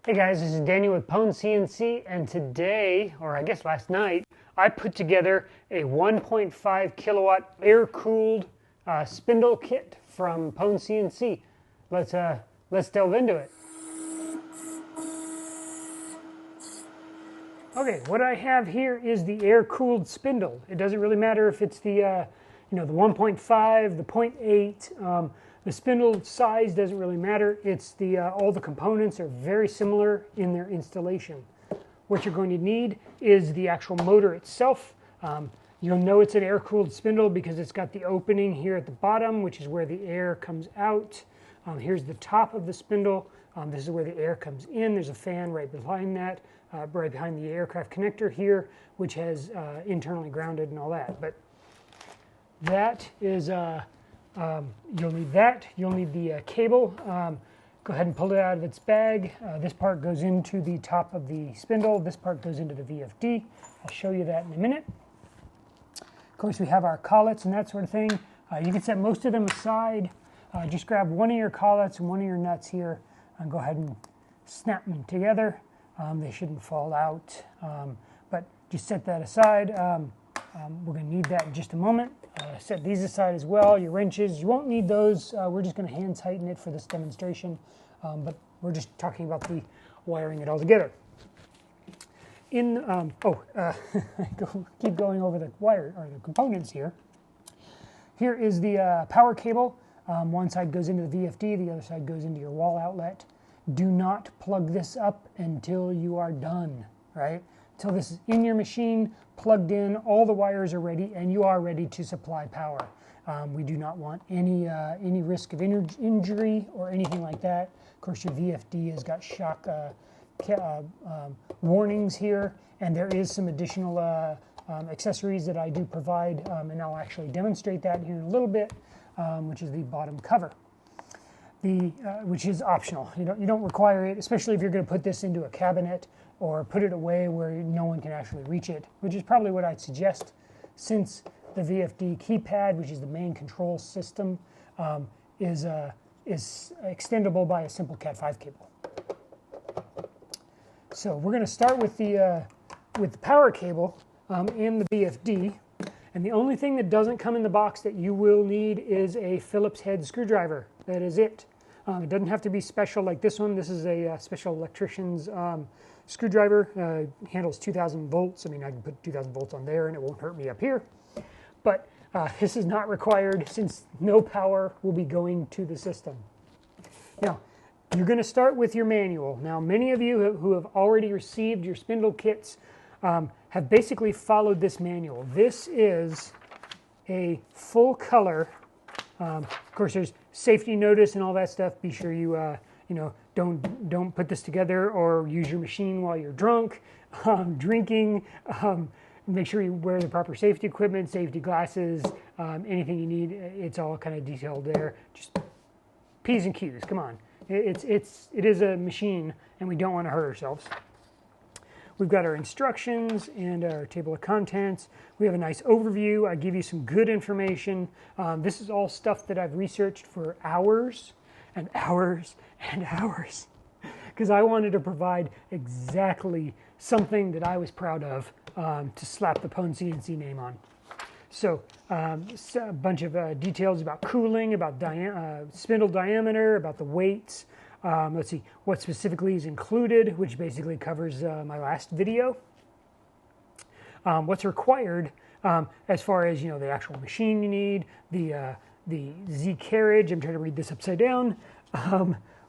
Hey guys, this is Daniel with PwnCNC, and today, or I guess last night, I put together a 1.5 kilowatt air-cooled spindle kit from PwnCNC. Let's delve into it. Okay, what I have here is the air-cooled spindle. It doesn't really matter if it's the the 1.5, the 0.8. The spindle size doesn't really matter. It's all the components are very similar in their installation. What you're going to need is the actual motor itself. You'll know it's an air-cooled spindle because it's got the opening here at the bottom, which is where the air comes out. Here's the top of the spindle. This is where the air comes in. There's a fan right behind that, right behind the aircraft connector here, which has internally grounded and all that. But that is, you'll need that. You'll need the cable. Go ahead and pull it out of its bag. This part goes into the top of the spindle. This part goes into the VFD. I'll show you that in a minute. Of course, we have our collets and that sort of thing. You can set most of them aside. Just grab one of your collets and one of your nuts here and go ahead and snap them together. They shouldn't fall out, but just set that aside. We're going to need that in just a moment. Set these aside as well. Your wrenches, you won't need those. We're just going to hand tighten it for this demonstration, but we're just talking about the wiring it all together. Keep going over the wire or the components here. Here is the power cable. One side goes into the VFD, the other side goes into your wall outlet. Do not plug this up until you are done, right? Until this is in your machine, plugged in, all the wires are ready, and you are ready to supply power. We do not want any risk of injury or anything like that. Of course, your VFD has got shock warnings here, and there is some additional accessories that I do provide, and I'll actually demonstrate that here in a little bit, which is the bottom cover. Which is optional. You don't require it, especially if you're going to put this into a cabinet or put it away where no one can actually reach it, which is probably what I'd suggest, since the VFD keypad, which is the main control system, is extendable by a simple Cat5 cable. So we're going to start with the power cable and the VFD. And the only thing that doesn't come in the box that you will need is a Phillips head screwdriver. That is it. It doesn't have to be special like this one. This is a special electrician's screwdriver. Handles 2,000 volts. I mean, I can put 2,000 volts on there and it won't hurt me up here. But this is not required since no power will be going to the system. Now, you're going to start with your manual. Now, many of you who have already received your spindle kits have basically followed this manual. This is a full color. Of course, there's safety notice and all that stuff. Be sure you don't put this together or use your machine while you're drunk, drinking. Make sure you wear the proper safety equipment, safety glasses, anything you need. It's all kind of detailed there. Just P's and Q's. Come on, it is a machine, and we don't want to hurt ourselves. We've got our instructions and our table of contents. We have a nice overview. I give you some good information. This is all stuff that I've researched for hours and hours and hours because I wanted to provide exactly something that I was proud of to slap the PwnCNC name on. So a bunch of details about cooling, about spindle diameter, about the weights. Let's see what specifically is included, which basically covers my last video. What's required as far as the actual machine you need, the Z carriage. I'm trying to read this upside down.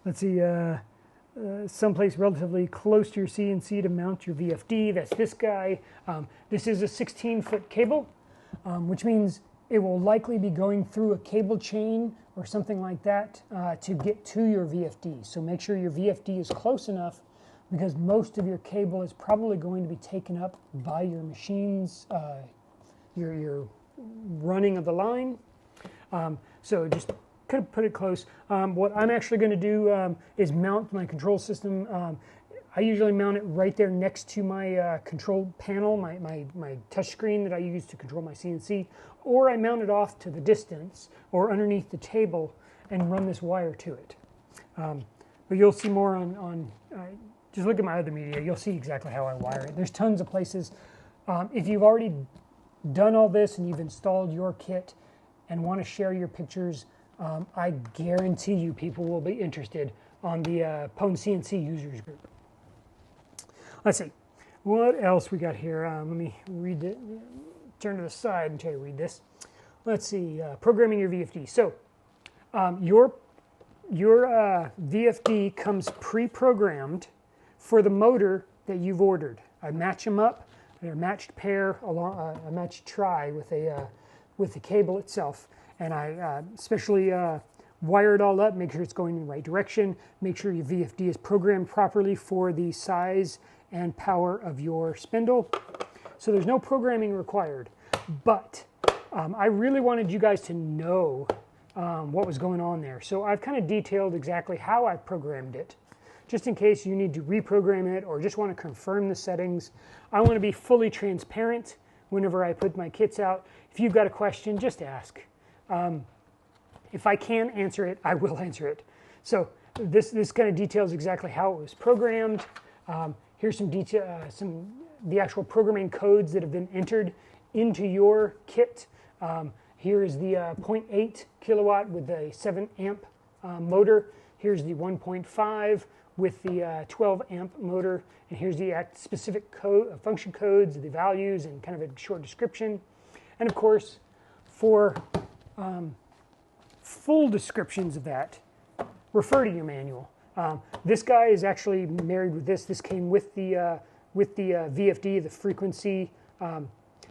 Let's see, someplace relatively close to your CNC to mount your VFD. That's this guy. This is a 16-foot cable, which means it will likely be going through a cable chain or something like that to get to your VFD. So make sure your VFD is close enough because most of your cable is probably going to be taken up by your machine's, your running of the line. So just kind of put it close. What I'm actually going to do is mount my control system. I usually mount it right there next to my control panel, my touch screen that I use to control my CNC, or I mount it off to the distance or underneath the table and run this wire to it. But you'll see more on just look at my other media. You'll see exactly how I wire it. There's tons of places. If you've already done all this and you've installed your kit and want to share your pictures, I guarantee you people will be interested on the PwnCNC users group. Let's see. What else we got here? Let me read it. Turn to the side and try to read this. Let's see. Programming your VFD. So your VFD comes pre-programmed for the motor that you've ordered. I match them up. They're a matched pair, along a matched try with the cable itself, and I especially wire it all up, make sure it's going in the right direction, make sure your VFD is programmed properly for the size and power of your spindle. So there's no programming required, but I really wanted you guys to know what was going on there. So I've kind of detailed exactly how I programmed it, just in case you need to reprogram it or just want to confirm the settings. I want to be fully transparent whenever I put my kits out. If you've got a question, just ask. If I can answer it, I will answer it. So this kind of details exactly how it was programmed. Here's some detail, the actual programming codes that have been entered into your kit. Here is the 0.8 kilowatt with the 7 amp motor. Here's the 1.5 with the 12 amp motor. And here's the specific code, function codes, the values, and kind of a short description. And of course, for full descriptions of that, refer to your manual. This guy is actually married with this. This came with the VFD, the frequency,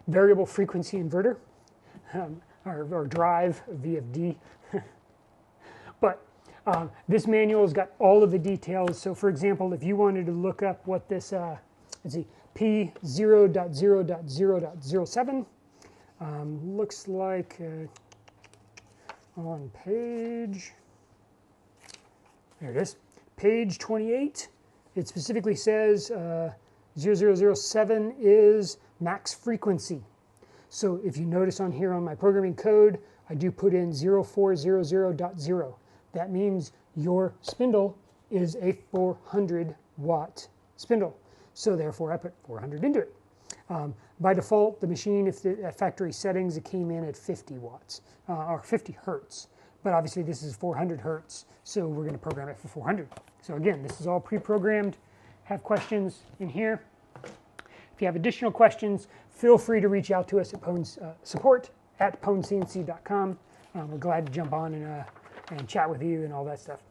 variable frequency inverter, or drive VFD. But this manual has got all of the details. So for example, if you wanted to look up what this, let's see, P0.0.0.07 looks like on page, there it is, page 28, it specifically says 0007 is max frequency. So if you notice on here on my programming code, I do put in 0400.0. That means your spindle is a 400 watt spindle. So therefore I put 400 into it. By default, the machine, if at factory settings, it came in at 50 watts or 50 hertz. But obviously this is 400 hertz, so we're going to program it for 400. So again, this is all pre-programmed. Have questions in here. If you have additional questions, feel free to reach out to us at support@PwnCNC.com. We're glad to jump on and chat with you and all that stuff.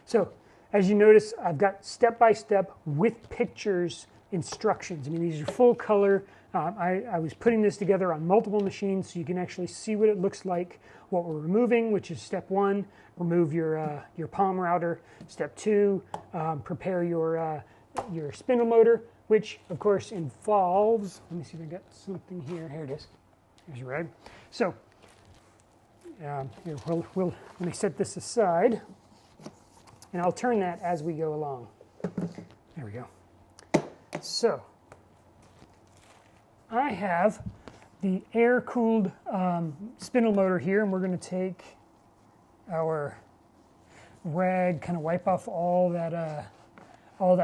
So as you notice, I've got step-by-step with pictures instructions. I mean, these are full color. I was putting this together on multiple machines so you can actually see what it looks like, what we're removing, which is step 1, remove your palm router. Step 2, prepare your spindle motor, which of course involves, let me see if I got something here. Here it is. Here's your red. So here, let me set this aside, and I'll turn that as we go along. There we go. So I have the air-cooled spindle motor here, and we're going to take our rag, kind of wipe off all that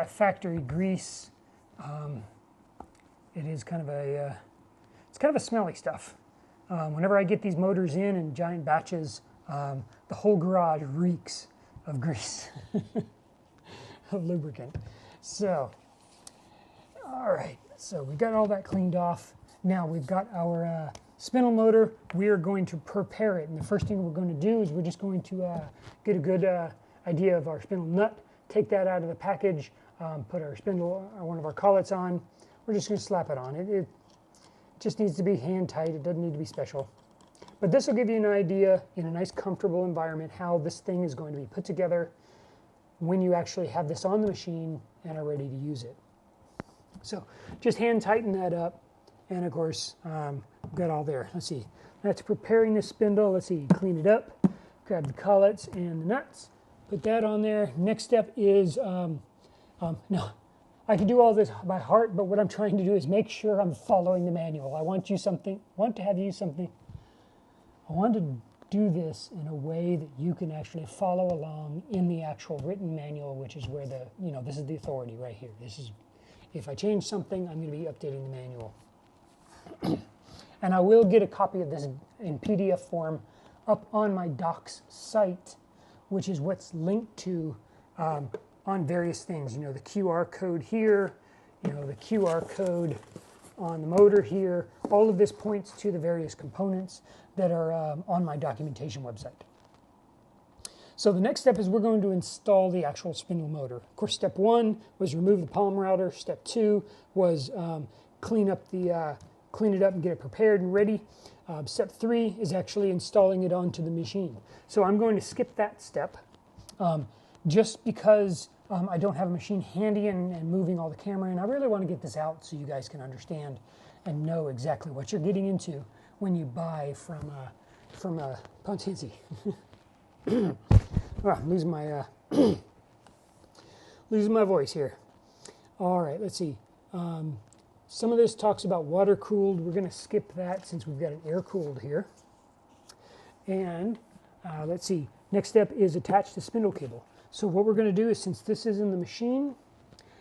factory grease. It is kind of it's kind of a smelly stuff. Whenever I get these motors in giant batches, the whole garage reeks of grease, of lubricant. So, all right, so we got all that cleaned off. Now we've got our spindle motor. We are going to prepare it, and the first thing we're going to do is we're just going to get a good idea of our spindle nut, take that out of the package, put our spindle, one of our collets on. We're just going to slap it on. It just needs to be hand tight. It doesn't need to be special. But this will give you an idea in a nice comfortable environment how this thing is going to be put together when you actually have this on the machine and are ready to use it. So just hand tighten that up, and of course we've got all there. Let's see, that's preparing the spindle. Let's see, clean it up, grab the collets and the nuts, put that on there. Next step is no, I can do all this by heart, but what I'm trying to do is make sure I'm following the manual. I want to do this in a way that you can actually follow along in the actual written manual, which is where the, this is the authority right here. This is, if I change something, I'm going to be updating the manual. And I will get a copy of this in PDF form up on my docs site, which is what's linked to on various things. The QR code here, the QR code on the motor here. All of this points to the various components that are on my documentation website. So the next step is we're going to install the actual spindle motor. Of course, step 1 was remove the palm router. Step 2 was clean it up and get it prepared and ready. Step 3 is actually installing it onto the machine. So I'm going to skip that step just because I don't have a machine handy and moving all the camera in. I really want to get this out so you guys can understand and know exactly what you're getting into when you buy from PwnCNC. I'm losing my voice here. All right, let's see. Some of this talks about water cooled. We're going to skip that since we've got an air cooled here. And let's see. Next step is attach the spindle cable. So what we're going to do is, since this is in the machine,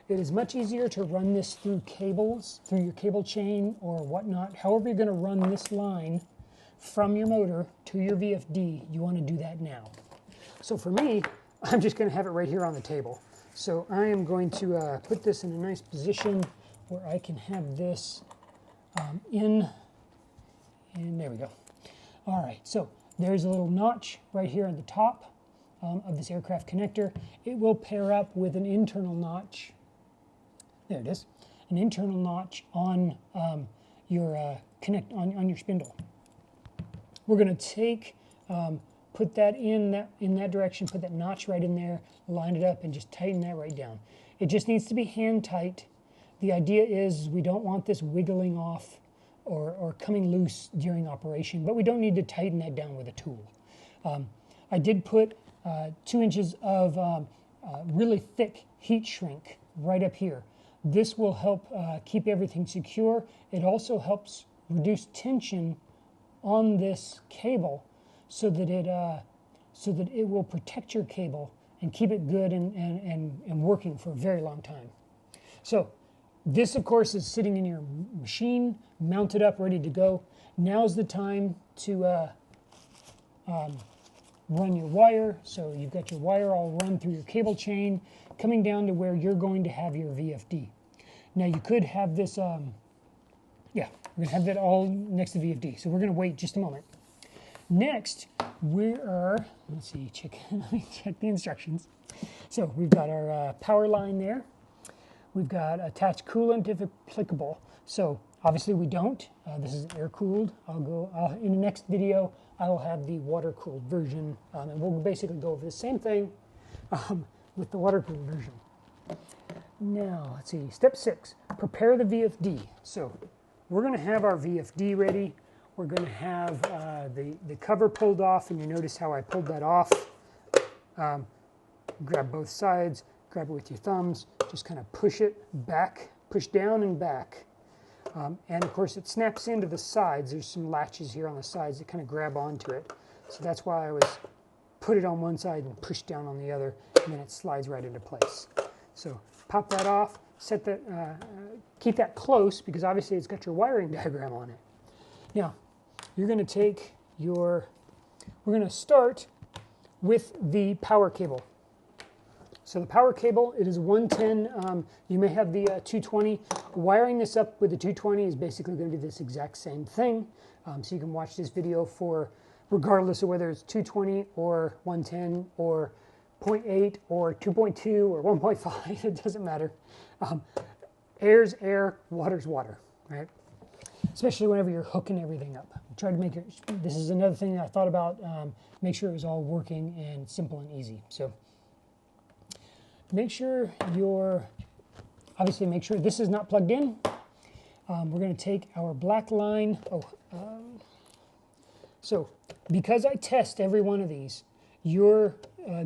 it is much easier to run this through cables, through your cable chain or whatnot. However you're going to run this line from your motor to your VFD, you want to do that now. So for me, I'm just going to have it right here on the table. So I am going to put this in a nice position where I can have this and there we go. All right, so there's a little notch right here at the top of this aircraft connector. It will pair up with an internal notch. There it is, an internal notch on your your spindle. We're going to take, put that in that direction, put that notch right in there, line it up, and just tighten that right down. It just needs to be hand tight. The idea is we don't want this wiggling off or coming loose during operation, but we don't need to tighten that down with a tool. I did put 2 inches of really thick heat shrink right up here. This will help keep everything secure. It also helps reduce tension on this cable so that it will protect your cable and keep it good and working for a very long time. So this, of course, is sitting in your machine, mounted up, ready to go. Now's the time to run your wire. So you've got your wire all run through your cable chain, coming down to where you're going to have your VFD. Now you could have this, we're going to have that all next to VFD. So we're going to wait just a moment. Next, we are, let me check the instructions. So we've got our power line there. We've got attached coolant if applicable. So obviously we don't. This is air cooled. In the next video, I will have the water cooled version, and we'll basically go over the same thing with the water cooled version. Now, let's see, step 6, prepare the VFD. So we're going to have our VFD ready. We're going to have the cover pulled off, and you notice how I pulled that off. Grab both sides, grab it with your thumbs, just kind of push it back, push down and back. And of course it snaps into the sides. There's some latches here on the sides that kind of grab onto it. So that's why I was put it on one side and push down on the other, and then it slides right into place. So pop that off, set that, keep that close because obviously it's got your wiring diagram on it. Now, you're going to take we're going to start with the power cable. So the power cable, it is 110. You may have the 220. Wiring this up with the 220 is basically going to be this exact same thing. So you can watch this video for, regardless of whether it's 220 or 110 or 0.8 or 2.2 or 1.5, it doesn't matter. Air's air, water's water, right? Especially whenever you're hooking everything up. Try to make it, this is another thing I thought about, make sure it was all working and simple and easy. So make sure obviously make sure this is not plugged in. We're going to take our black line. So because I test every one of these, your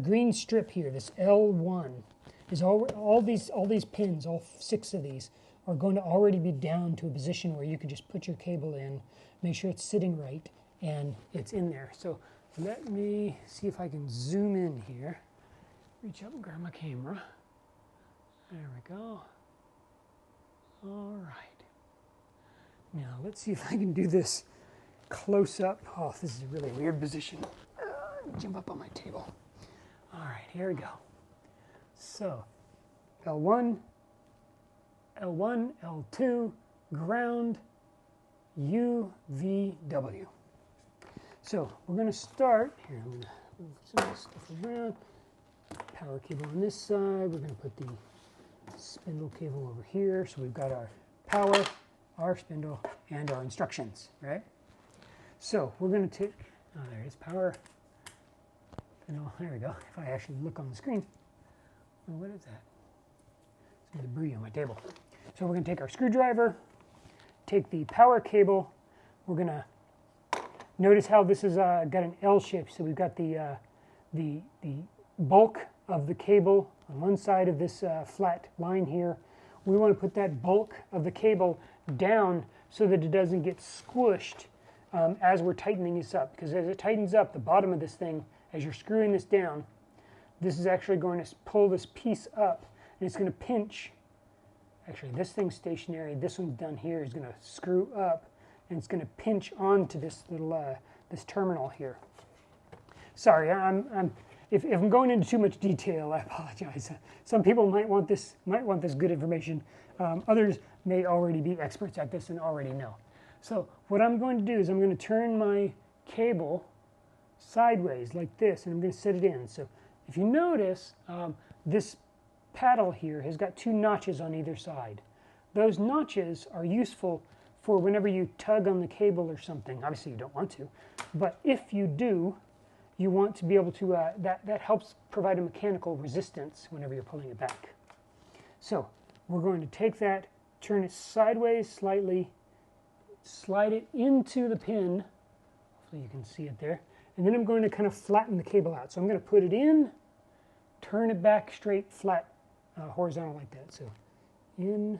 green strip here, this L1, is all these pins, all 6 of these, are going to already be down to a position where you can just put your cable in, make sure it's sitting right, and it's in there. So let me see if I can zoom in here. Reach up and grab my camera. There we go. All right. Now let's see if I can do this close up. Oh, this is a really weird position. Jump up on my table. All right, here we go. So, L1, L1, L2, ground, U, V, W. So, we're going to start, here I'm going to move some of this stuff around. Power cable on this side. We're going to put the spindle cable over here. So we've got our power, our spindle, and our instructions, right? So we're going to take, oh, there it is, power, spindle, there we go. If I actually look on the screen, oh, what is that? Some debris on my table. So we're going to take our screwdriver, take the power cable. We're going to notice how this has got an L shape. So we've got the bulk of the cable on one side of this flat line here. We want to put that bulk of the cable down so that it doesn't get squished as we're tightening this up. Because as it tightens up, the bottom of this thing, as you're screwing this down, this is actually going to pull this piece up, and it's going to pinch. Actually, this thing's stationary. This one's down here is going to screw up, and it's going to pinch onto this little this terminal here. Sorry, if I'm going into too much detail, I apologize. Some people might want this good information. Others may already be experts at this and already know. So what I'm going to do is I'm going to turn my cable sideways like this, and I'm going to set it in. So if you notice, this paddle here has got two notches on either side. Those notches are useful for whenever you tug on the cable or something. Obviously you don't want to, but if you do, you want to be able to, that helps provide a mechanical resistance whenever you're pulling it back. So we're going to take that, turn it sideways slightly, slide it into the pin, hopefully you can see it there, and then I'm going to kind of flatten the cable out. So I'm going to put it in, turn it back straight, flat, horizontal like that. So in,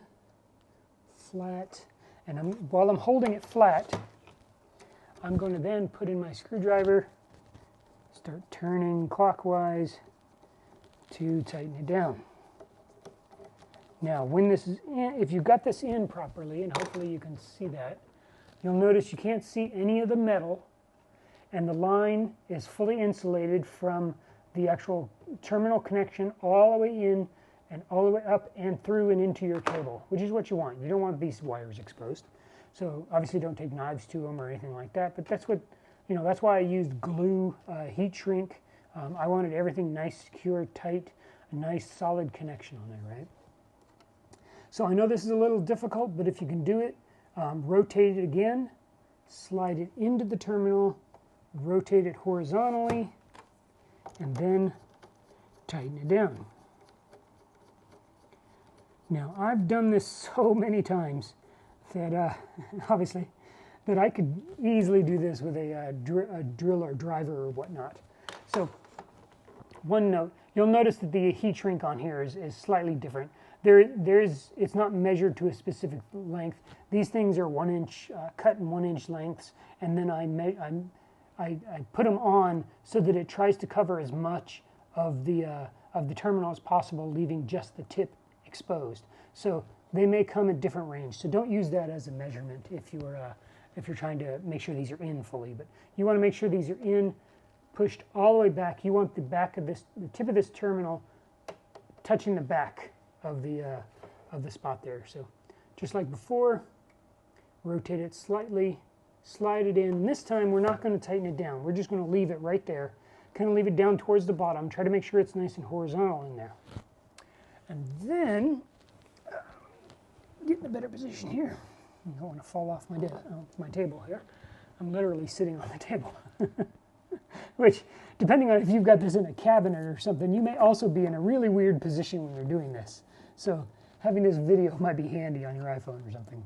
flat, and while I'm holding it flat, I'm going to then put in my screwdriver, start turning clockwise to tighten it down. Now, when this is in, if you've got this in properly, and hopefully you can see that, you'll notice you can't see any of the metal, and the line is fully insulated from the actual terminal connection all the way in and all the way up and through and into your cable, which is what you want. You don't want these wires exposed. So obviously don't take knives to them or anything like that, but that's what, you know, that's why I used glue, heat shrink. I wanted everything nice, secure, tight, a nice solid connection on there, right? So I know this is a little difficult, but if you can do it, rotate it again, slide it into the terminal, rotate it horizontally, and then tighten it down. Now, I've done this so many times that, obviously, that I could easily do this with a drill or driver or whatnot. So, one note, you'll notice that the heat shrink on here is slightly different. It's not measured to a specific length. These things are 1 inch, cut in 1 inch lengths, and then I put them on so that it tries to cover as much of the terminal as possible, leaving just the tip exposed. So they may come at different range. So don't use that as a measurement if you're trying to make sure these are in fully. But you want to make sure these are in, pushed all the way back. You want the back of this, the tip of this terminal, touching the back of the spot there. So just like before, rotate it slightly, slide it in. This time we're not going to tighten it down. We're just going to leave it right there. Kind of leave it down towards the bottom. Try to make sure it's nice and horizontal in there. And then, get in a better position here. I don't want to fall off my table here. I'm literally sitting on the table. Which, depending on if you've got this in a cabinet or something, you may also be in a really weird position when you're doing this. So having this video might be handy on your iPhone or something.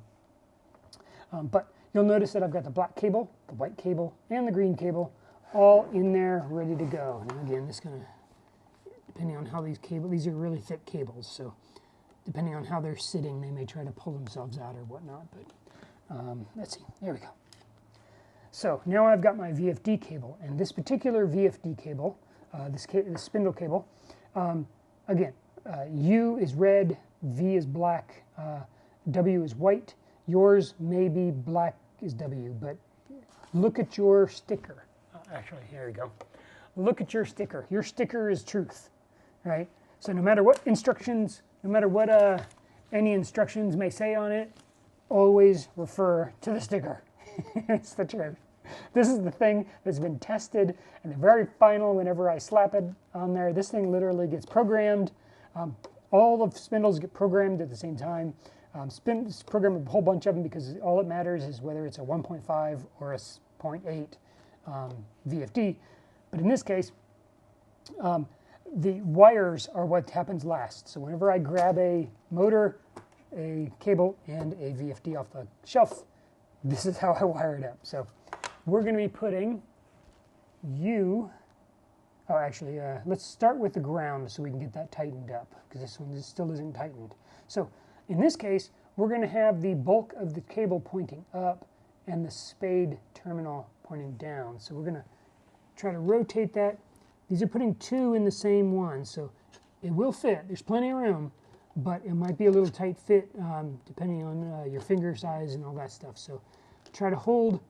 But you'll notice that I've got the black cable, the white cable, and the green cable all in there ready to go. And again, this kind of, depending on how these are really thick cables, so depending on how they're sitting, they may try to pull themselves out or whatnot. But let's see, there we go. So now I've got my VFD cable, and this particular VFD cable, this spindle cable, again, U is red, V is black, W is white. Yours may be black is W, but look at your sticker. Actually, here we go. Look at your sticker. Your sticker is truth, right? So no matter what instructions, no matter what any instructions may say on it, always refer to the sticker. It's the truth. This is the thing that's been tested, and the very final, whenever I slap it on there, this thing literally gets programmed. All of spindles get programmed at the same time. Program a whole bunch of them because all that matters is whether it's a 1.5 or a 0.8 VFD. But in this case, the wires are what happens last. So whenever I grab a motor, a cable, and a VFD off the shelf, this is how I wire it up. So we're going to be putting let's start with the ground so we can get that tightened up, because this one still isn't tightened. So in this case, we're going to have the bulk of the cable pointing up and the spade terminal pointing down. So we're going to try to rotate that. These are putting two in the same one, so it will fit. There's plenty of room, but it might be a little tight fit depending on your finger size and all that stuff. So try to hold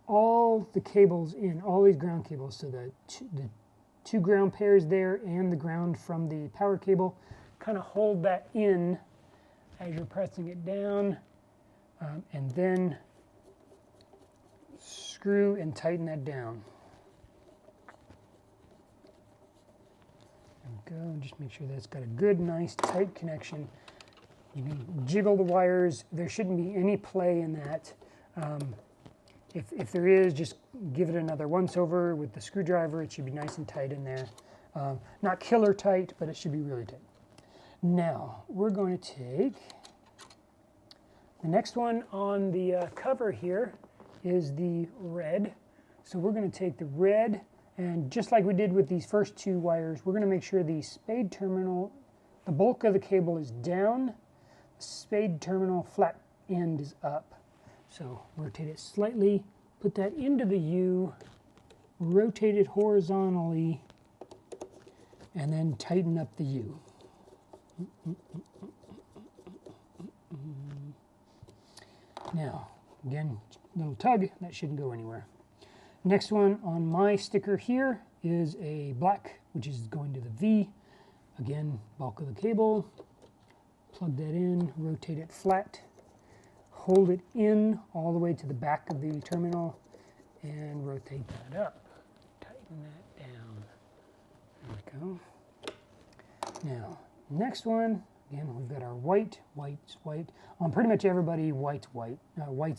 all the cables in, all these ground cables, so the two ground pairs there and the ground from the power cable, kind of hold that in as you're pressing it down, and then screw and tighten that down. There we go, just make sure that it's got a good, nice, tight connection. You can jiggle the wires. There shouldn't be any play in that. If there is, just give it another once over with the screwdriver. It should be nice and tight in there. Not killer tight, but it should be really tight. Now, we're going to take the next one on the cover here is the red. So we're going to take the red, and just like we did with these first two wires, we're going to make sure the spade terminal, the bulk of the cable is down, the spade terminal flat end is up. So rotate it slightly, put that into the U, rotate it horizontally, and then tighten up the U. Now, again, little tug, that shouldn't go anywhere. Next one on my sticker here is a black, which is going to the V. Again, bulk of the cable, plug that in, rotate it flat, hold it in all the way to the back of the terminal, and rotate that up. Tighten that down. There we go. Now, next one, again, we've got our white. On pretty much everybody, white's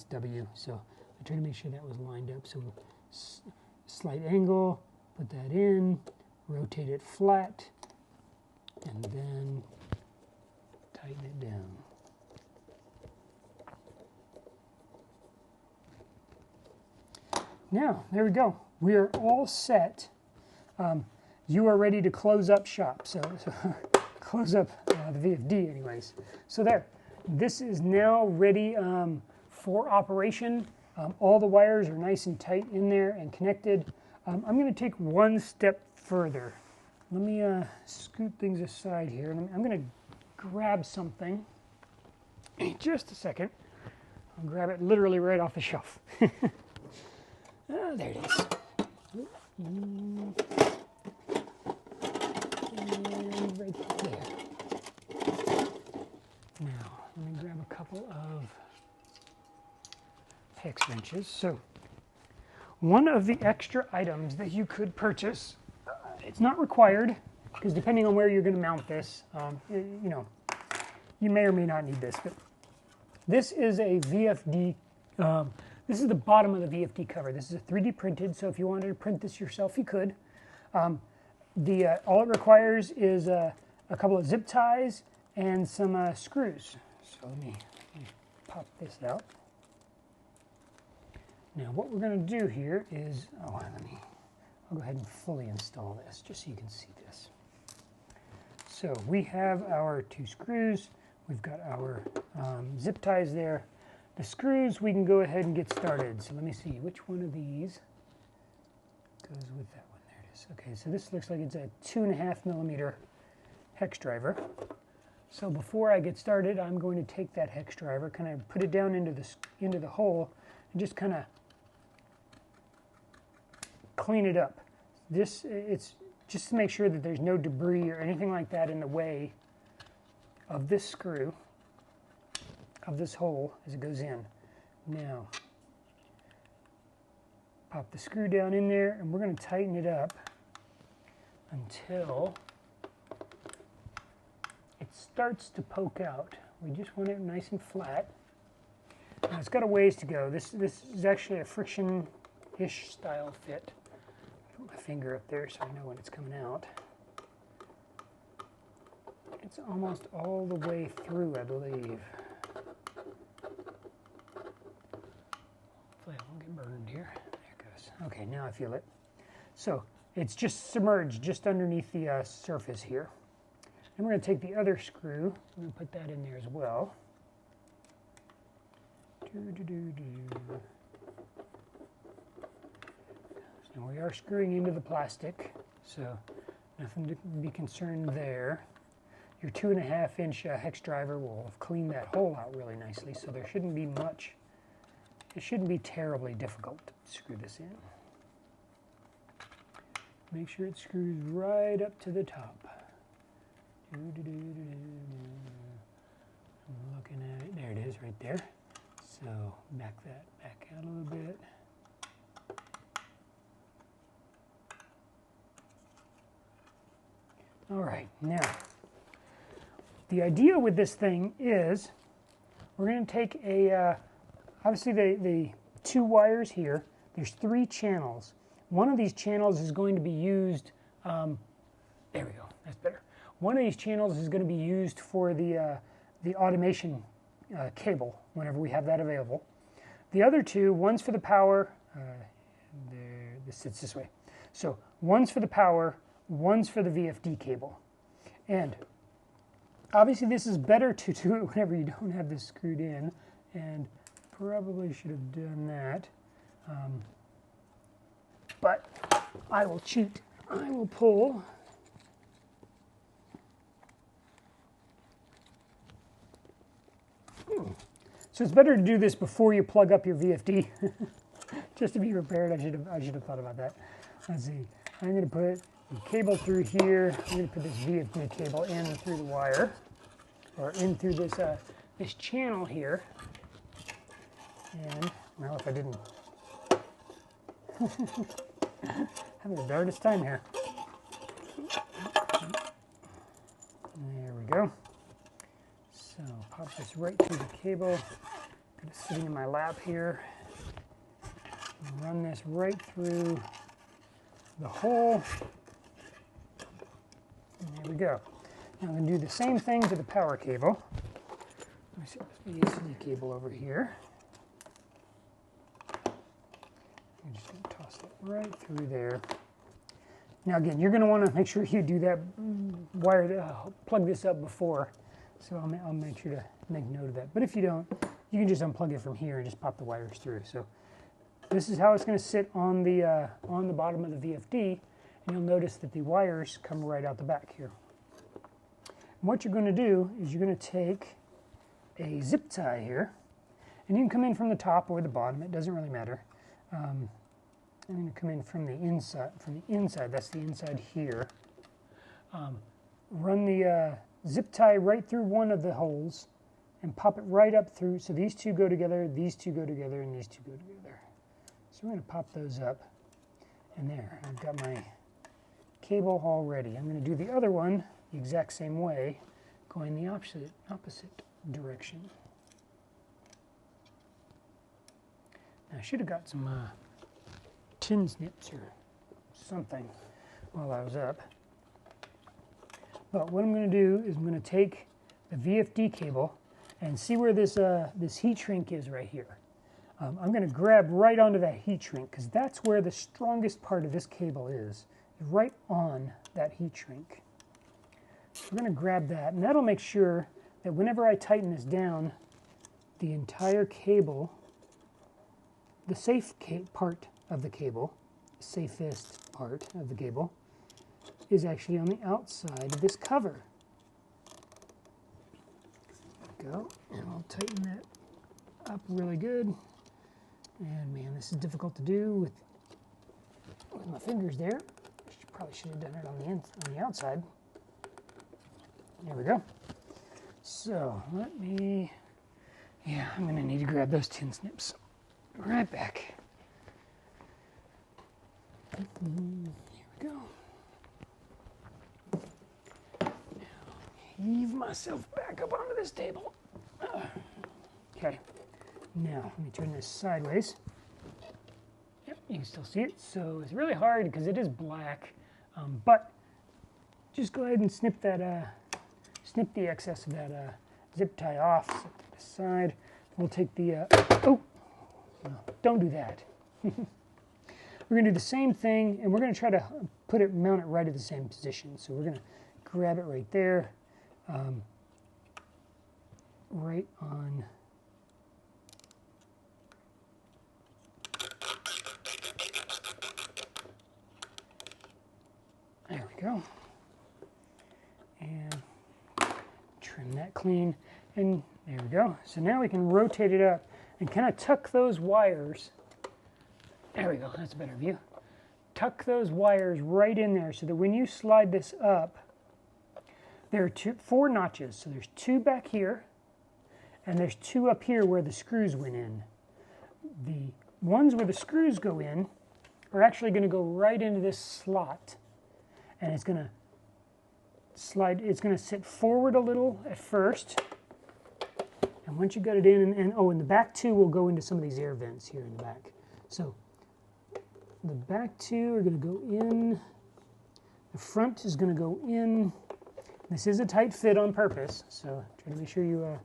W. So I try to make sure that was lined up. So slight angle, put that in, rotate it flat, and then tighten it down. Now, there we go. We are all set. You are ready to close up shop. So close up the VFD anyways. So there, this is now ready for operation. All the wires are nice and tight in there and connected. I'm going to take one step further. Let me scoot things aside here. I'm going to grab something. Just a second. I'll grab it literally right off the shelf. There it is. And right there. Now, let me grab a couple of hex wrenches. So, one of the extra items that you could purchase, it's not required, because depending on where you're going to mount this, you know, you may or may not need this, but this is a VFD. This is the bottom of the VFD cover. This is a 3D printed, so if you wanted to print this yourself, you could. All it requires is a couple of zip ties and some screws. So let me pop this out. Now what we're going to do here is, I'll go ahead and fully install this just so you can see this. So we have our two screws. We've got our zip ties there. the screws, we can go ahead and get started. So let me see, which one of these goes with that one? There it is. Okay, so this looks like it's a 2.5mm hex driver. So before I get started, I'm going to take that hex driver, kind of put it down into the hole, and just kind of clean it up. It's just to make sure that there's no debris or anything like that in the way of this screw, of this hole as it goes in. Now, pop the screw down in there, and we're going to tighten it up until it starts to poke out. We just want it nice and flat. Now it's got a ways to go. This is actually a friction-ish style fit. Put my finger up there so I know when it's coming out. It's almost all the way through, I believe. Hopefully I won't get burned here. There it goes. Okay, now I feel it. So it's just submerged just underneath the surface here. And we're going to take the other screw, we're going to put that in there as well. So we are screwing into the plastic, so nothing to be concerned there. Your 2.5-inch hex driver will have cleaned that hole out really nicely, so there shouldn't be much, it shouldn't be terribly difficult to screw this in. Make sure it screws right up to the top. I'm looking at it. There it is right there. So back that back out a little bit. All right, now the idea with this thing is we're going to take a, obviously the 2 wires here, there's 3 channels. One of these channels is going to be used, there we go, that's better. One of these channels is going to be used for the automation cable, whenever we have that available. The other 2, one's for the power, this sits this way. So one's for the power, one's for the VFD cable. And obviously this is better to do it whenever you don't have this screwed in, and probably should have done that. But I will cheat. I will pull. So it's better to do this before you plug up your VFD, just to be prepared. I should have thought about that. Let's see. I'm going to put the cable through here. I'm going to put this VFD cable in through the wire, or in through this this channel here. And well, if I didn't, having the darndest time here. There we go. So pop this right through the cable. Got it sitting in my lap here. Run this right through the hole. And there we go. Now I'm going to do the same thing to the power cable. Let me see this VSD cable over here. I'm just going to toss it right through there. Now again, you're going to want to make sure you do that wire, plug this up before. So I'll make sure to make note of that. But if you don't, you can just unplug it from here and just pop the wires through. So this is how it's going to sit on the bottom of the VFD, and you'll notice that the wires come right out the back here. And what you're going to do is you're going to take a zip tie here, and you can come in from the top or the bottom. It doesn't really matter. I'm going to come in from the inside. That's the inside here. Run the zip tie right through one of the holes and pop it right up through. So these 2 go together, these 2 go together, and these 2 go together. So we're going to pop those up. And there, I've got my cable all ready. I'm going to do the other one the exact same way, going the opposite direction. Now, I should have got some tin snips or something while I was up. But what I'm going to do is I'm going to take the VFD cable and see where this heat shrink is right here. I'm going to grab right onto that heat shrink because that's where the strongest part of this cable is right on that heat shrink. So we're going to grab that, and that'll make sure that whenever I tighten this down, the entire cable, the safe part of the cable, the safest part of the cable, is actually on the outside of this cover. There we go, and I'll tighten that up really good. And man, this is difficult to do with my fingers there. Probably should have done it on the outside. There we go. So let me, I'm going to need to grab those tin snips. Right back. Here we go. Now, heave myself back up onto this table. Okay. Now, let me turn this sideways. Yep, you can still see it. So it's really hard because it is black, but just go ahead and snip that, snip the excess of that zip tie off. Set that aside. We'll take the, oh, no, don't do that. We're going to do the same thing, and we're going to try to mount it right at the same position. So we're going to grab it right there, right on. There we go. And trim that clean, and there we go. So now we can rotate it up and kind of tuck those wires. There we go, that's a better view. Tuck those wires right in there so that when you slide this up, there are four notches. So there's two back here, and there's two up here where the screws went in. The ones where the screws go in are actually going to go right into this slot, and it's going to slide, it's going to sit forward a little at first, and once you got it in, and the back two will go into some of these air vents here in the back. So the back two are going to go in, the front is going to go in. This is a tight fit on purpose, so try to make sure you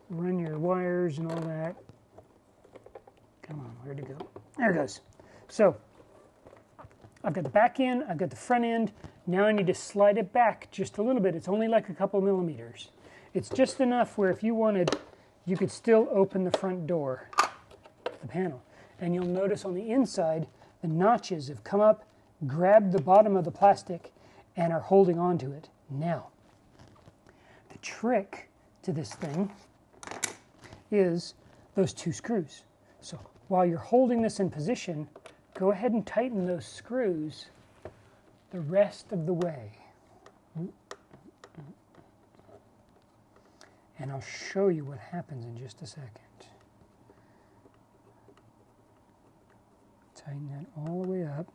run your wires and all that. Come on, where'd it go? There it goes. So I've got the back end, I've got the front end. Now I need to slide it back just a little bit. It's only like a couple millimeters. It's just enough where if you wanted, you could still open the front door of the panel. And you'll notice on the inside, the notches have come up, grabbed the bottom of the plastic, and are holding on to it. Now, the trick to this thing is those two screws. So while you're holding this in position, go ahead and tighten those screws the rest of the way. And I'll show you what happens in just a second. Tighten that all the way up.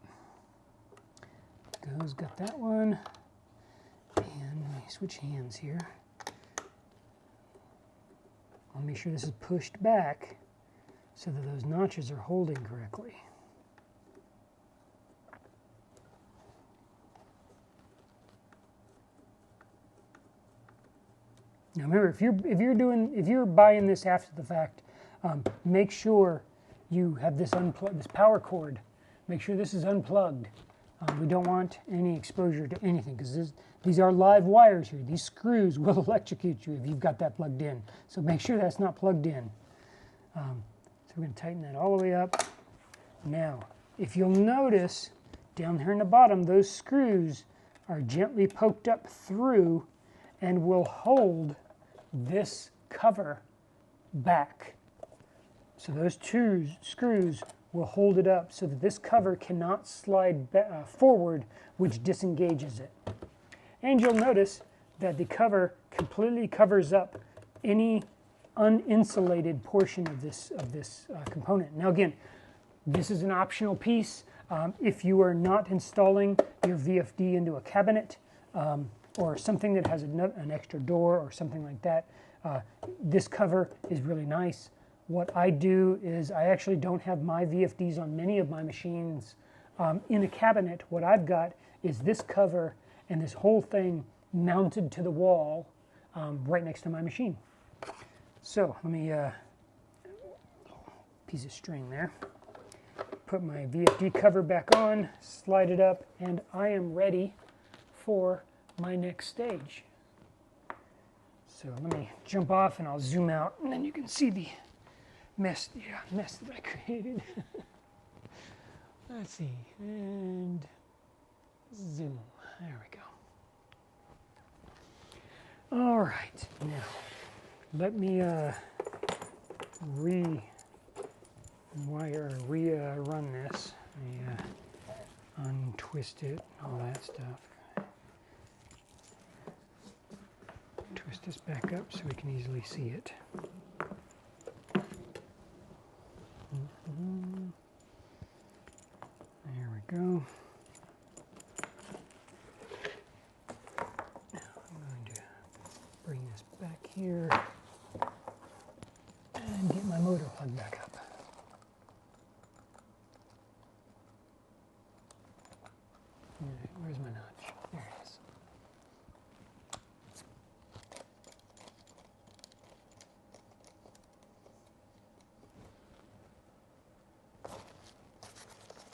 Got that one. And let me switch hands here. I'll make sure this is pushed back so that those notches are holding correctly. Now remember, if you're buying this after the fact, make sure you have this power cord. Make sure this is unplugged. We don't want any exposure to anything because these are live wires here. These screws will electrocute you if you've got that plugged in. So make sure that's not plugged in. So we're going to tighten that all the way up. Now, if you'll notice, down here in the bottom, those screws are gently poked up through and will hold this cover back. So those two screws will hold it up so that this cover cannot slide forward, which disengages it. And you'll notice that the cover completely covers up any uninsulated portion of this component. Now again, this is an optional piece. If you are not installing your VFD into a cabinet or something that has an extra door or something like that, this cover is really nice. What I do is I actually don't have my VFDs on many of my machines in a cabinet. What I've got is this cover and this whole thing mounted to the wall right next to my machine. So let me, piece of string there, put my VFD cover back on, slide it up, and I am ready for my next stage. So let me jump off and I'll zoom out, and then you can see the mess that I created. Let's see, and zoom. There we go. All right, now let me rerun this. Let me untwist it, all that stuff. Twist this back up so we can easily see it. There we go. Now I'm going to bring this back here and get my motor plugged back up. All right, where's my notch? There it is.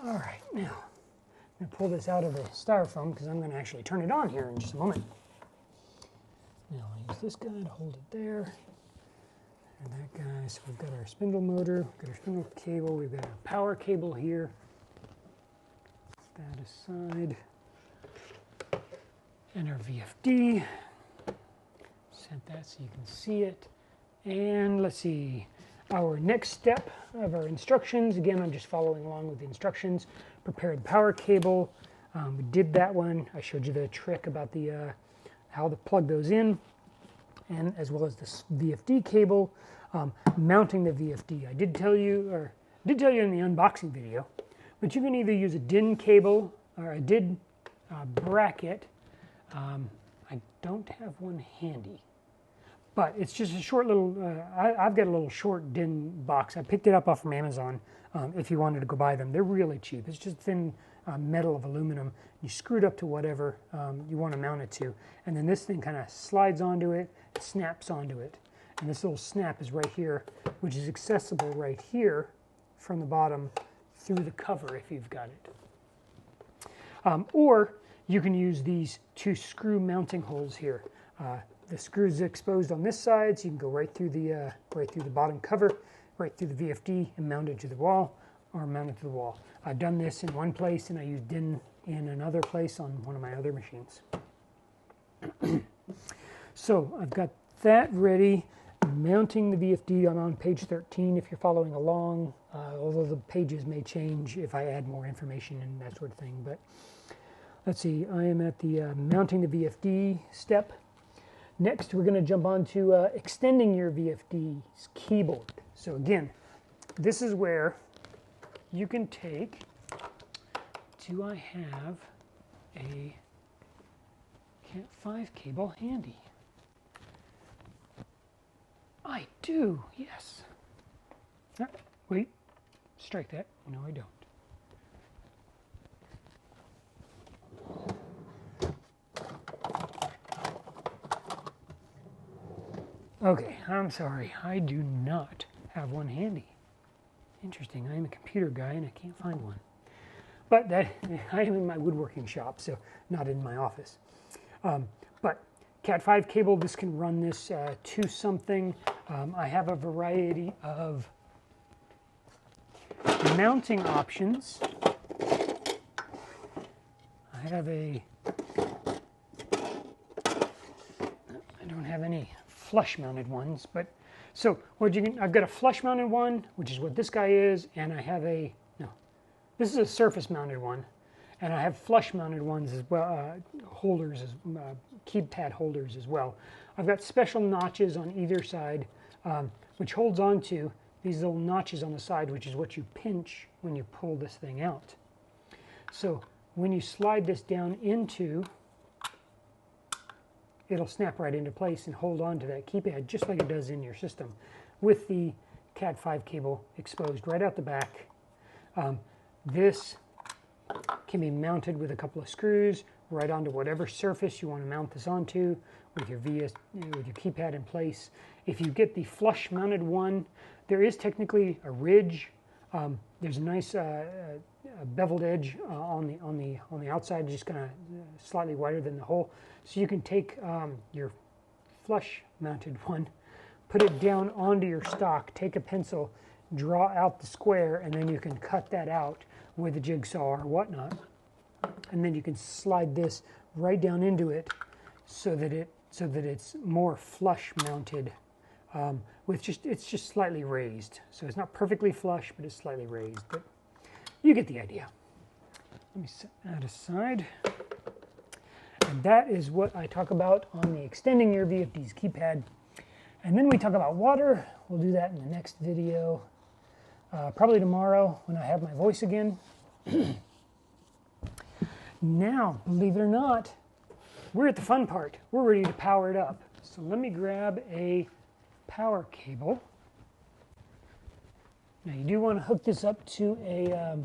All right, now I'm going to pull this out of the styrofoam because I'm going to actually turn it on here in just a moment. Now I'll use this guy to hold it there, and that guy. So we've got our spindle motor, we've got our spindle cable, we've got our power cable here. Set that aside. And our VFD. Set that so you can see it. And let's see. Our next step of our instructions, again, I'm just following along with the instructions. Prepare the power cable. We did that one. I showed you the trick about the how to plug those in, and as well as this VFD cable. Mounting the VFD. I did tell you in the unboxing video, but you can either use a DIN cable or a DIN bracket. I don't have one handy. But it's just a short little, I've got a little short DIN box. I picked it up off from Amazon if you wanted to go buy them. They're really cheap. It's just thin metal of aluminum. You screw it up to whatever you want to mount it to. And then this thing kind of slides onto it, snaps onto it. And this little snap is right here, which is accessible right here from the bottom through the cover if you've got it. Or you can use these two screw mounting holes here. The screw is exposed on this side, so you can go right through the bottom cover, right through the VFD, and mount it to the wall, or mount it to the wall. I've done this in one place, and I used DIN in another place on one of my other machines. So I've got that ready. Mounting the VFD, I'm on page 13 if you're following along, although the pages may change if I add more information and that sort of thing. But let's see, I am at the mounting the VFD step. Next, we're going to jump on to extending your VFD's keyboard. So again, this is where you can take, do I have a Cat 5 cable handy? I do, yes. Wait, strike that. No, I don't. Okay, I'm sorry. I do not have one handy. Interesting. I am a computer guy and I can't find one. But I am in my woodworking shop, so not in my office. But Cat 5 cable, this can run this to something. I have a variety of mounting options. I have I don't have any flush mounted ones, but so I've got a flush mounted one, which is what this guy is, and I have this is a surface mounted one, and I have flush mounted ones as well, holders, keypad holders as well. I've got special notches on either side, which holds on to these little notches on the side, which is what you pinch when you pull this thing out. So when you slide this down into, it'll snap right into place and hold on to that keypad just like it does in your system with the Cat 5 cable exposed right out the back. This can be mounted with a couple of screws right onto whatever surface you want to mount this onto with your keypad in place. If you get the flush mounted one, there is technically a ridge. There's a nice beveled edge on the outside, just kind of slightly wider than the hole. So you can take your flush mounted one, put it down onto your stock, take a pencil, draw out the square, and then you can cut that out with a jigsaw or whatnot. And then you can slide this right down into it so that it's more flush mounted. It's just slightly raised. So it's not perfectly flush, but it's slightly raised. But you get the idea. Let me set that aside. And that is what I talk about on the extending your VFD's keypad. And then we talk about water. We'll do that in the next video. Probably tomorrow when I have my voice again. Now, believe it or not, we're at the fun part. We're ready to power it up. So let me grab a power cable. Now you do want to hook this up to a,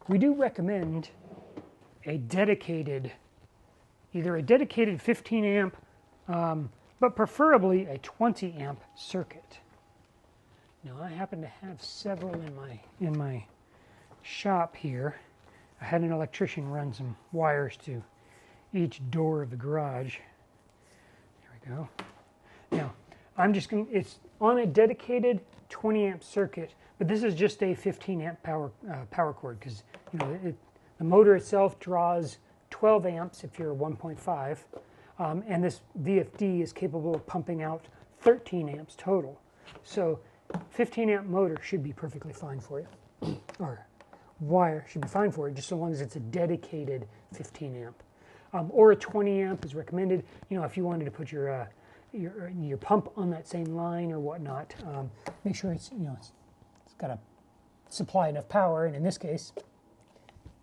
we do recommend a dedicated, either a dedicated 15 amp, but preferably a 20 amp circuit. Now I happen to have several in my shop here. I had an electrician run some wires to each door of the garage. There we go. Now, I'm just going to, it's on a dedicated 20 amp circuit, but this is just a 15 amp power cord because, you know, the motor itself draws 12 amps if you're 1.5, and this VFD is capable of pumping out 13 amps total. So 15 amp motor should be perfectly fine for you, or wire should be fine for it, just so long as it's a dedicated 15 amp. Or a 20 amp is recommended, you know, if you wanted to put your pump on that same line or whatnot. Make sure it's, you know, it's got to supply enough power, and in this case,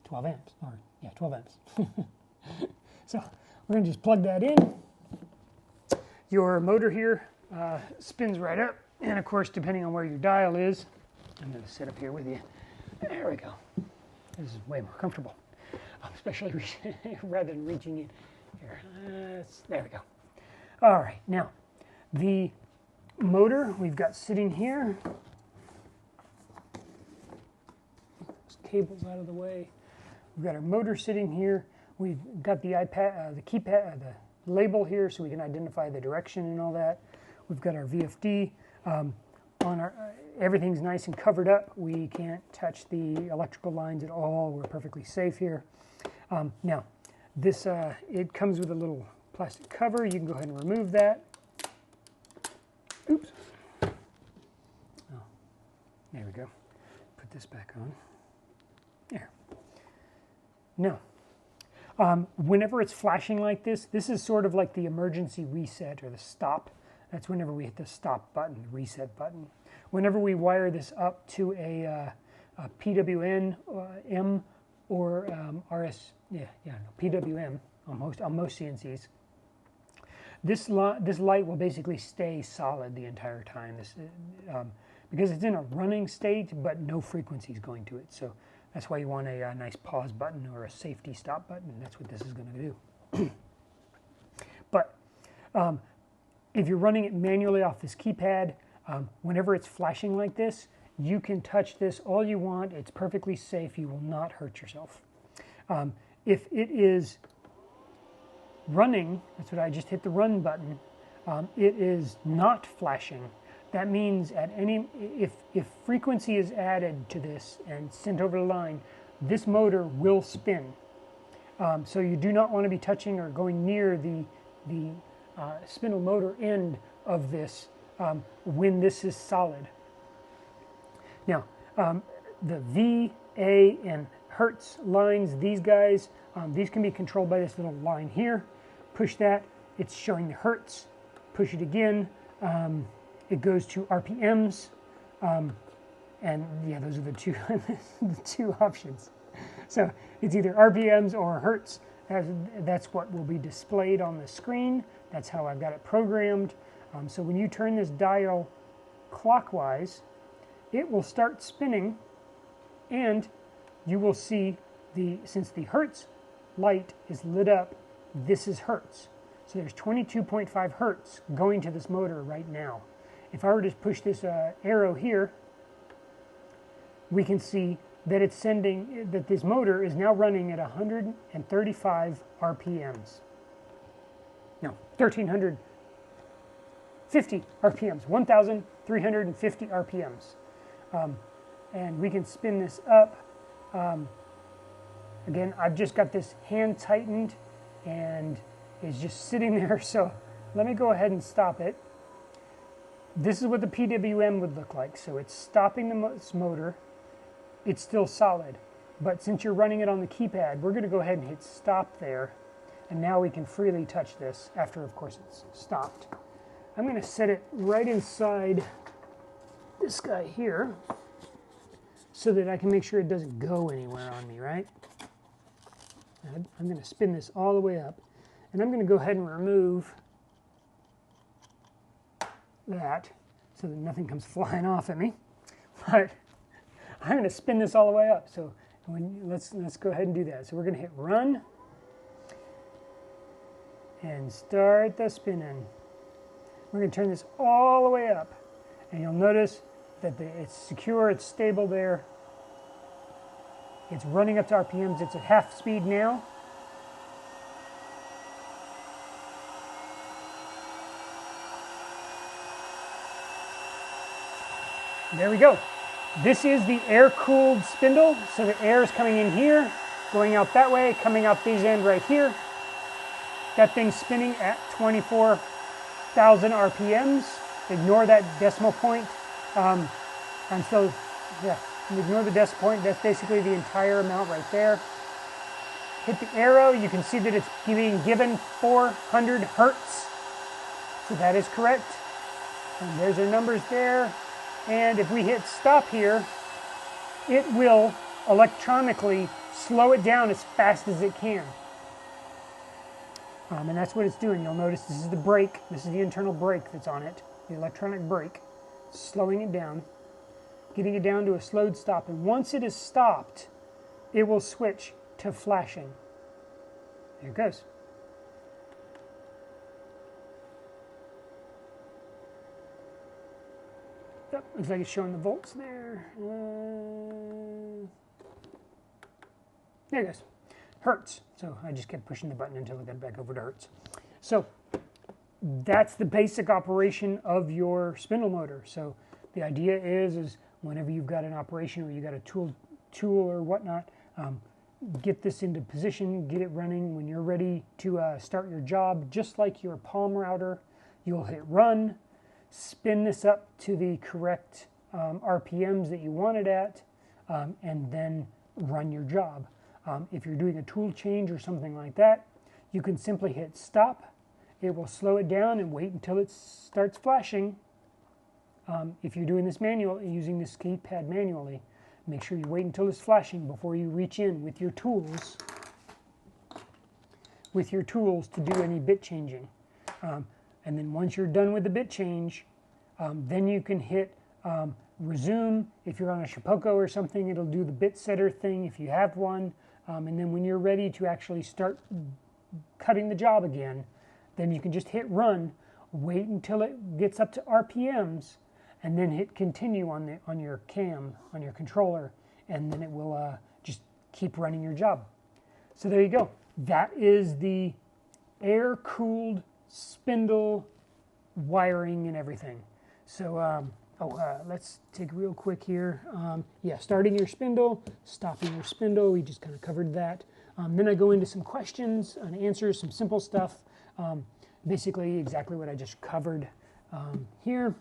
12 amps, or yeah, 12 amps. So we're going to just plug that in. Your motor here spins right up, and of course, depending on where your dial is, I'm going to sit up here with you. There we go. This is way more comfortable, especially rather than reaching in here. There we go. All right, now the motor we've got sitting here. Those cables out of the way. We've got our motor sitting here. We've got the iPad, the keypad, the label here, so we can identify the direction and all that. We've got our VFD. On our, everything's nice and covered up. We can't touch the electrical lines at all. We're perfectly safe here. Now, this it comes with a little plastic cover. You can go ahead and remove that. Oops. Oh, there we go. Put this back on. There. Now, whenever it's flashing like this is sort of like the emergency reset or the stop. That's whenever we hit the stop button, the reset button. Whenever we wire this up to a PWN, M, or RS, PWM on most CNCs, this light will basically stay solid the entire time. This because it's in a running state, but no frequency is going to it. So that's why you want a nice pause button or a safety stop button. That's what this is going to do. But if you're running it manually off this keypad, whenever it's flashing like this, you can touch this all you want. It's perfectly safe. You will not hurt yourself. If it is running, that's what I just hit the run button, it is not flashing. That means if frequency is added to this and sent over the line, this motor will spin. So you do not want to be touching or going near the spindle motor end of this when this is solid. Now, the V, A, and Hertz lines, these guys, these can be controlled by this little line here. Push that, it's showing the Hertz. Push it again, it goes to RPMs, and yeah, those are the two, the two options. So it's either RPMs or Hertz. That's what will be displayed on the screen. That's how I've got it programmed. So when you turn this dial clockwise, it will start spinning, and you will see since the Hertz light is lit up, this is Hertz. So there's 22.5 Hertz going to this motor right now. If I were to push this arrow here, we can see that it's sending, that this motor is now running at 135 RPMs. No, 1300 50 RPMs, 1,350 RPMs. And we can spin this up. Again, I've just got this hand tightened and it's just sitting there, so let me go ahead and stop it. This is what the PWM would look like. So it's stopping the motor. It's still solid. But since you're running it on the keypad, we're going to go ahead and hit stop there. And now we can freely touch this after, of course, it's stopped. I'm going to set it right inside this guy here so that I can make sure it doesn't go anywhere on me, right? I'm going to spin this all the way up. And I'm going to go ahead and remove that so that nothing comes flying off at me. But I'm going to spin this all the way up. So let's go ahead and do that. So we're going to hit run and start the spinning. We're going to turn this all the way up. And you'll notice that it's secure, it's stable there. It's running up to RPMs. It's at half speed now. There we go. This is the air-cooled spindle. So the air is coming in here, going out that way, coming out these end right here. That thing's spinning at 24,000 RPMs. Ignore that decimal point. And so, yeah, ignore the decimal point. That's basically the entire amount right there. Hit the arrow. You can see that it's being given 400 hertz. So that is correct. And there's our numbers there. And if we hit stop here, it will electronically slow it down as fast as it can. And that's what it's doing. You'll notice this is the brake. This is the internal brake that's on it, the electronic brake. Slowing it down, getting it down to a slowed stop. And once it is stopped, it will switch to flashing. There it goes. Yep, looks like it's showing the volts there. There it goes. Hertz. So I just kept pushing the button until it got back over to hertz. So that's the basic operation of your spindle motor. So the idea is whenever you've got an operation or you've got a tool or whatnot, get this into position, get it running. When you're ready to start your job, just like your palm router, you'll hit run, spin this up to the correct RPMs that you want it at, and then run your job. If you're doing a tool change or something like that, you can simply hit stop. It will slow it down and wait until it starts flashing. If you're doing this using this keypad manually, make sure you wait until it's flashing before you reach in with your tools to do any bit changing. And then once you're done with the bit change, then you can hit resume. If you're on a Shipoko or something, it'll do the bit setter thing if you have one. And then when you're ready to actually start cutting the job again, then you can just hit run, wait until it gets up to RPMs, and then hit continue on your cam, on your controller, and then it will just keep running your job. So there you go. That is the air-cooled spindle wiring and everything. So let's take real quick here. Yeah, starting your spindle, stopping your spindle, we just kind of covered that. Then I go into some questions and answers, some simple stuff. Basically exactly what I just covered here.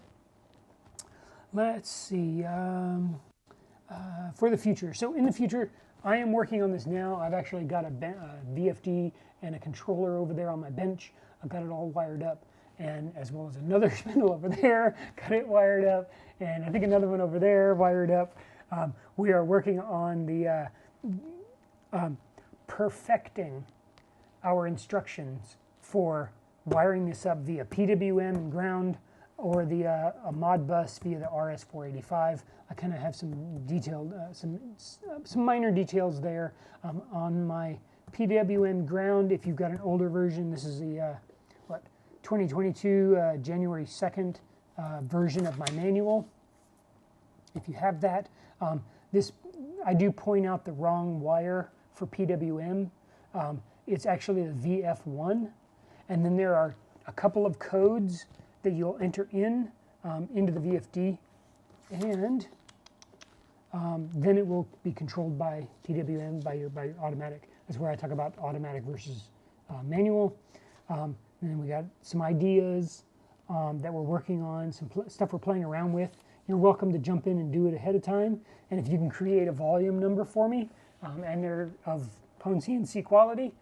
Let's see, for the future. So in the future, I am working on this now. I've actually got a VFD and a controller over there on my bench. I've got it all wired up, and as well as another spindle over there, got it wired up, and I think another one over there wired up. We are working on the perfecting our instructions for wiring this up via PWM and ground, or the a Modbus via the RS485. I kind of have some detailed, some minor details there on my PWM ground. If you've got an older version, this is the 2022 January 2nd version of my manual. If you have that, I do point out the wrong wire for PWM. It's actually the VF1, and then there are a couple of codes that you'll enter in into the VFD, and then it will be controlled by PWM, by your automatic. That's where I talk about automatic versus manual. And then we got some ideas that we're working on, some stuff we're playing around with. You're welcome to jump in and do it ahead of time. And if you can create a volume number for me, and they're of PwnCNC quality,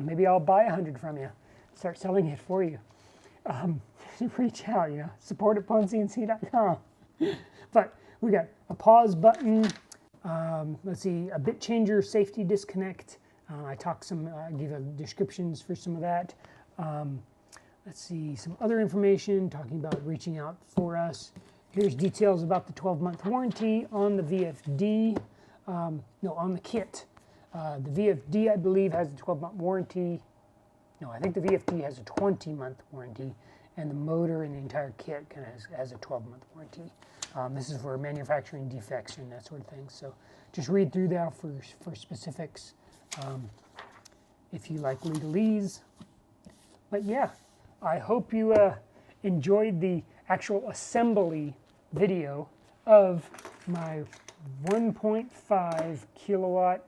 maybe I'll buy 100 from you, start selling it for you. Reach out, support at PwnCNC.com. But we got a pause button, let's see, a bit changer safety disconnect. I give descriptions for some of that. Let's see, some other information talking about reaching out for us. Here's details about the 12-month warranty on the VFD, no, on the kit. The VFD, I believe, has a 12-month warranty. No, I think the VFD has a 20-month warranty, and the motor and the entire kit has a 12-month warranty. This is for manufacturing defects and that sort of thing. So just read through that for specifics if you like legalese. But yeah, I hope you enjoyed the actual assembly video of my 1.5 kilowatt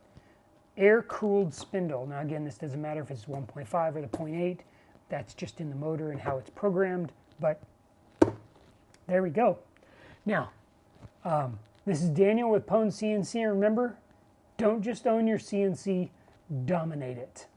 air-cooled spindle. Now again, this doesn't matter if it's 1.5 or the 0.8. That's just in the motor and how it's programmed. But there we go. Now, this is Daniel with PwnCNC. Remember, don't just own your CNC, dominate it.